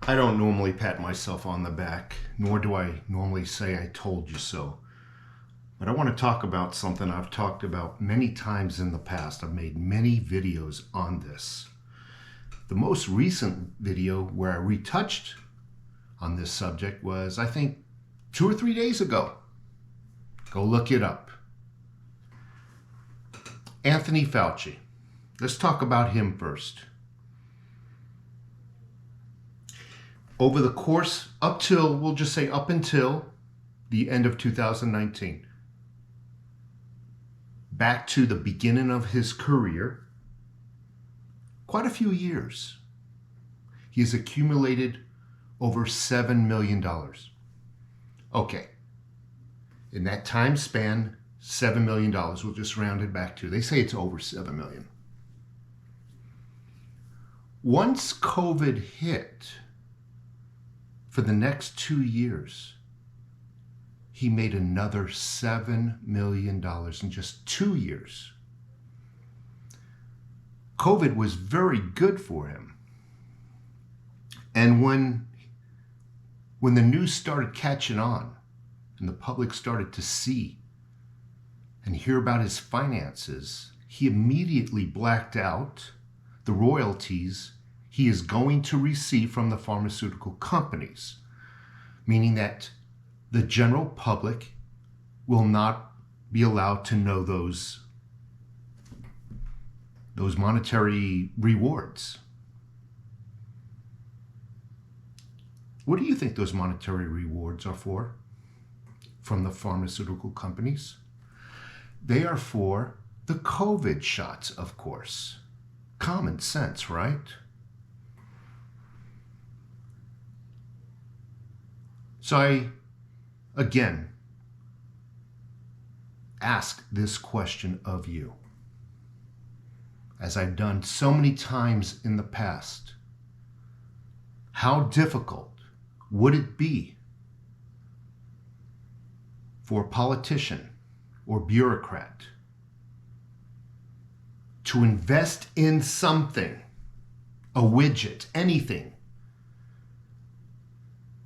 I don't normally pat myself on the back, nor do I normally say I told you so. But I want to talk about something I've talked about many times in the past. I've made many videos on this. The most recent video where I retouched on this subject was, I think, 2 or 3 days ago. Go look it up. Anthony Fauci. Let's talk about him first. Over the course, we'll just say up until the end of 2019, back to the beginning of his career, quite a few years, he has accumulated over $7 million. Okay, in that time span, $7 million, we'll just round it back to, they say it's over $7 million. Once COVID hit, for the next 2 years, he made another $7 million in just 2 years. COVID was very good for him. And when the news started catching on and the public started to see and hear about his finances, he immediately blacked out the royalties he is going to receive from the pharmaceutical companies, meaning that the general public will not be allowed to know those monetary rewards. What do you think those monetary rewards are for from the pharmaceutical companies? They are for the COVID shots, of course. Common sense, right? So I, again, ask this question of you, as I've done so many times in the past. How difficult would it be for a politician or bureaucrat to invest in something, a widget, anything,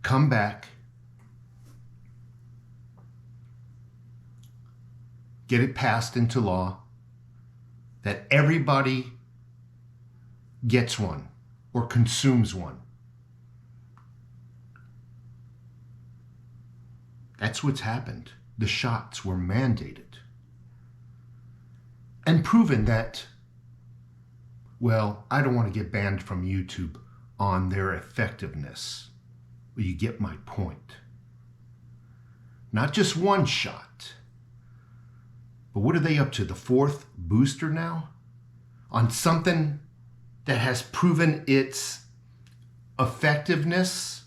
come back, get it passed into law, that everybody gets one or consumes one? That's what's happened. The shots were mandated and proven that, well, I don't want to get banned from YouTube on their effectiveness. Well, you get my point. Not just one shot, but what are they up to? The 4th booster now? On something that has proven its effectiveness?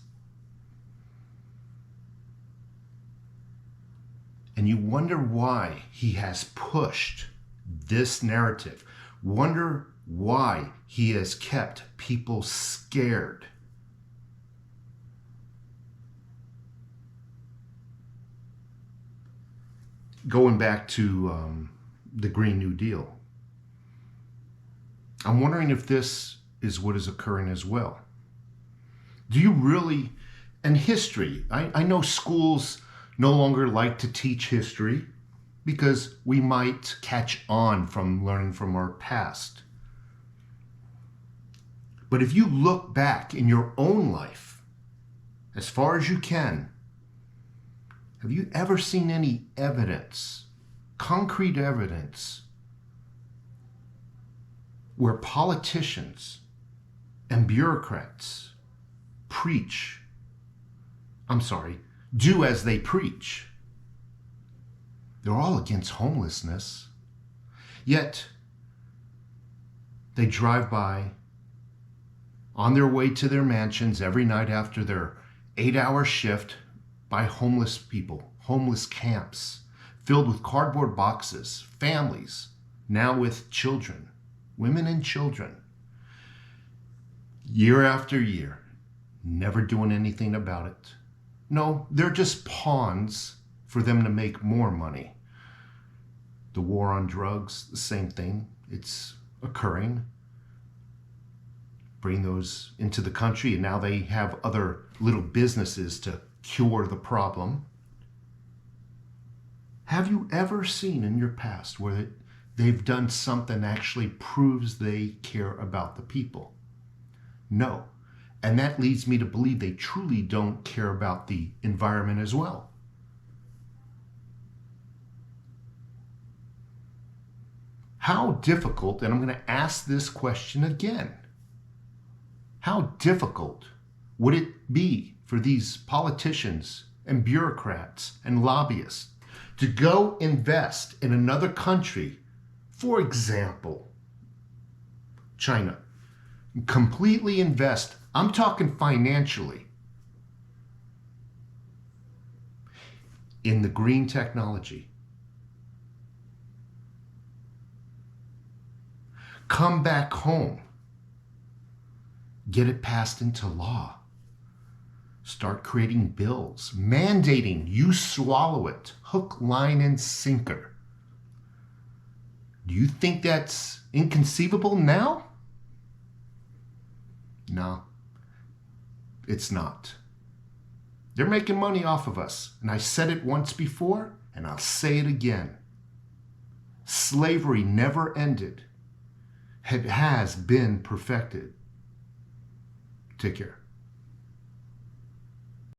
And you wonder why he has pushed this narrative. Wonder why he has kept people scared. Going back to the Green New Deal, I'm wondering if this is what is occurring as well. Do you really, and history, I know schools no longer like to teach history because we might catch on from learning from our past. But if you look back in your own life, as far as you can, have you ever seen any evidence, concrete evidence, where politicians and bureaucrats do as they preach? They're all against homelessness, yet they drive by on their way to their mansions every night after their 8-hour shift by homeless people, homeless camps filled with cardboard boxes, families, now with children, women and children, year after year, never doing anything about it. No, they're just pawns for them to make more money. The war on drugs, the same thing. It's occurring. bring those into the country, and now they have other little businesses to cure the problem. Have you ever seen in your past where they've done something that actually proves they care about the people? No. And that leads me to believe they truly don't care about the environment as well. How difficult, and I'm going to ask this question again, how difficult would it be for these politicians and bureaucrats and lobbyists to go invest in another country, for example, China, completely invest, I'm talking financially, in the green technology, come back home, get it passed into law, start creating bills, mandating you swallow it, hook, line, and sinker. Do you think that's inconceivable now? No, it's not. They're making money off of us, and I said it once before, and I'll say it again. Slavery never ended. It has been perfected. Take care.